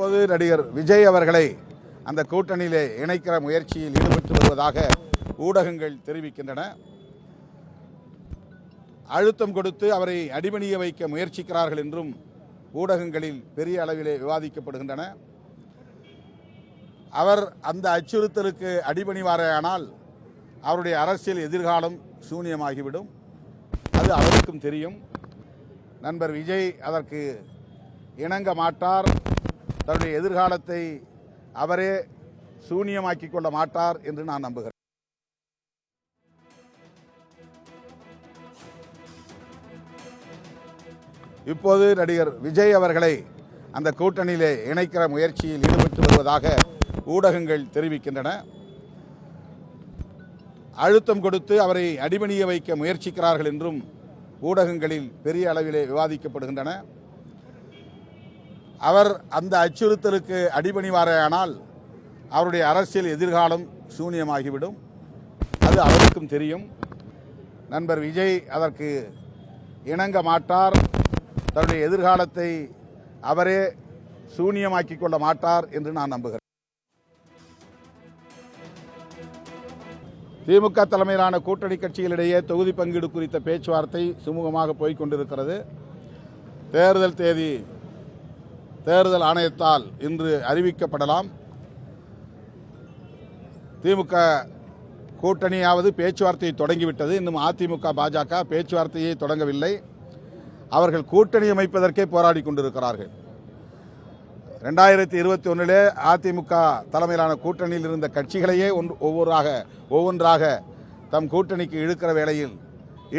இப்போது நடிகர் விஜய் அவர்களை அந்த கூட்டணியிலே இணைக்கிற முயற்சியில் ஈடுபட்டு வருவதாக ஊடகங்கள் தெரிவிக்கின்றன. அழுத்தம் கொடுத்து அவரை அடிபணிய வைக்க முயற்சிக்கிறார்கள் என்றும் ஊடகங்களில் பெரிய அளவிலே விவாதிக்கப்படுகின்றன. அவர் அந்த அச்சுறுத்தலுக்கு அடிபணிவாரேயானால் அவருடைய அரசியல் எதிர்காலம் சூனியமாகிவிடும். அது அவருக்கும் தெரியும். நண்பர் விஜய் அதற்கு இணங்க மாட்டார். தன்னுடைய எதிர்காலத்தை அவரே சூனியமாக்கிக் கொள்ள மாட்டார் என்று நான் நம்புகிறேன். இப்போது நடிகர் விஜய் அவர்களை அந்த கூட்டணியிலே இணைக்கிற முயற்சியில் ஈடுபட்டு வருவதாக ஊடகங்கள் தெரிவிக்கின்றன. அழுத்தம் கொடுத்து அவரை அடிபணிய வைக்க முயற்சிக்கிறார்கள் என்றும் ஊடகங்களில் பெரிய அளவிலே விவாதிக்கப்படுகின்றன. அவர் அந்த அச்சுறுத்தலுக்கு அடிபணிவாரேயானால் அவருடைய அரசியல் எதிர்காலம் சூனியமாகிவிடும். அது அவருக்கும் தெரியும். நண்பர் விஜய் அதற்கு இணங்க மாட்டார். தன்னுடைய எதிர்காலத்தை அவரே சூனியமாக்கிக் கொள்ள மாட்டார் என்று நான் நம்புகிறேன். திமுக தலைமையிலான கூட்டணி கட்சிகளிடையே தொகுதி பங்கீடு குறித்த பேச்சுவார்த்தை சுமூகமாக போய்க் கொண்டிருக்கிறது. தேர்தல் தேதி தேர்தல் ஆணையத்தால் இன்று அறிவிக்கப்படலாம். திமுக கூட்டணியாவது பேச்சுவார்த்தையை தொடங்கிவிட்டது. இன்னும் அதிமுக பாஜக பேச்சுவார்த்தையை தொடங்கவில்லை. அவர்கள் கூட்டணி அமைப்பதற்கே போராடி கொண்டிருக்கிறார்கள். 2021 அதிமுக தலைமையிலான கூட்டணியில் இருந்த கட்சிகளையே ஒவ்வொன்றாக தம் கூட்டணிக்கு இழுக்கிற வேளையில்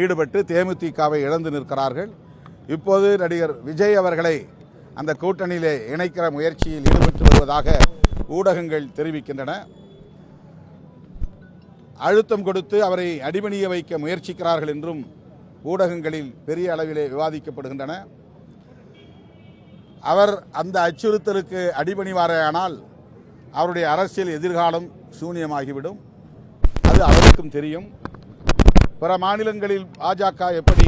ஈடுபட்டு தேமுதிகவை இழந்து நிற்கிறார்கள். இப்போது நடிகர் விஜய் அவர்களை அந்த கூட்டணியிலே இணைக்கிற முயற்சியில் ஈடுபட்டு வருவதாக ஊடகங்கள் தெரிவிக்கின்றன. அழுத்தம் கொடுத்து அவரை அடிபணிய வைக்க முயற்சிக்கிறார்கள் என்றும் ஊடகங்களில் பெரிய அளவிலே விவாதிக்கப்படுகின்றன. அவர் அந்த அச்சுறுத்தலுக்கு அடிபணிவாரேயானால் அவருடைய அரசியல் எதிர்காலம் சூனியமாகிவிடும். அது அவருக்கும் தெரியும். பிற மாநிலங்களில் பாஜக எப்படி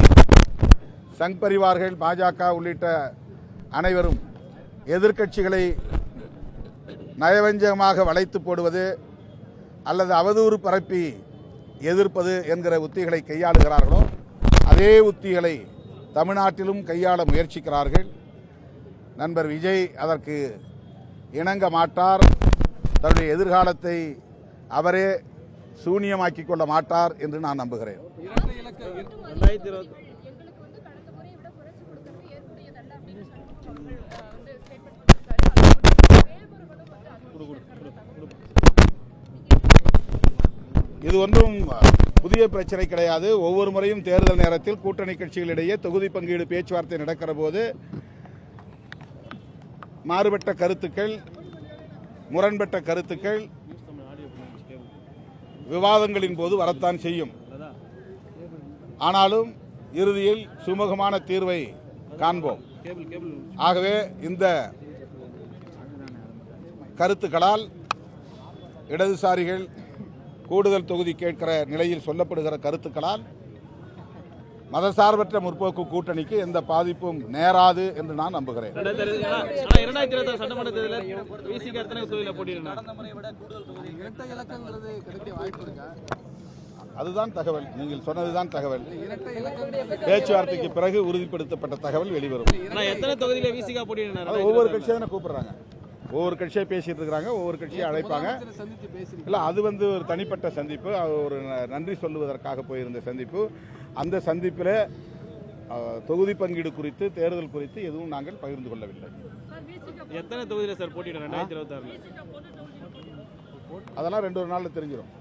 சங் பரிவார்கள், பாஜக உள்ளிட்ட அனைவரும் எதிர்க்கட்சிகளை நயவஞ்சகமாக வளைத்து போடுவது அல்லது அவதூறு பரப்பி எதிர்ப்பது என்கிற உத்திகளை கையாளுகிறார்களோ அதே உத்திகளை தமிழ்நாட்டிலும் கையாள முயற்சிக்கிறார்கள். நண்பர் விஜய் அதற்கு இணங்க மாட்டார். தன்னுடைய எதிர்காலத்தை அவரே சூனியமாக்கிக் கொள்ள மாட்டார் என்று நான் நம்புகிறேன். இது ஒன்றும் புதிய பிரச்சனை கிடையாது. ஒவ்வொரு முறையும் தேர்தல் நேரத்தில் கூட்டணி கட்சிகளிடையே தொகுதி பங்கீடு பேச்சுவார்த்தை நடக்கிற போது மாறுபட்ட கருத்துக்கள், முரண்பட்ட கருத்துக்கள் விவாதங்களின் போது வரத்தான் செய்யும். ஆனாலும் இறுதியில் சுமூகமான தீர்வை காண்போம். ஆகவே இந்த கருத்துக்களால் இடதுசாரிகள் கூடுதல் தொகுதி கேட்கிற நிலையில் சொல்லப்படுகிற கருத்துக்களால் மதசார்பற்ற முற்போக்கு கூட்டணிக்கு எந்த பாதிப்பும் நேராது என்று நான் நம்புகிறேன். அதுதான் தகவல். நீங்கள் சொன்னதுதான் தகவல். பேச்சுவார்த்தைக்கு பிறகு உறுதிப்படுத்தப்பட்ட தகவல் வெளிவரும். ஒவ்வொரு கட்சியாக கூப்பிடுறாங்க, ஒவ்வொரு கட்சியாக பேசிட்டு இருக்கிறாங்க, ஒவ்வொரு கட்சியை அழைப்பாங்க. இல்லை, அது ஒரு தனிப்பட்ட சந்திப்பு, ஒரு நன்றி சொல்லுவதற்காக போயிருந்த சந்திப்பு. அந்த சந்திப்பில் தொகுதி பங்கீடு குறித்து, தேர்தல் குறித்து எதுவும் நாங்கள் பகிர்ந்து கொள்ளவில்லை. எத்தனை தொகுதியில் சார் போட்டியிட 2026? அதெல்லாம் 2 நாளில் தெரிஞ்சிடும்.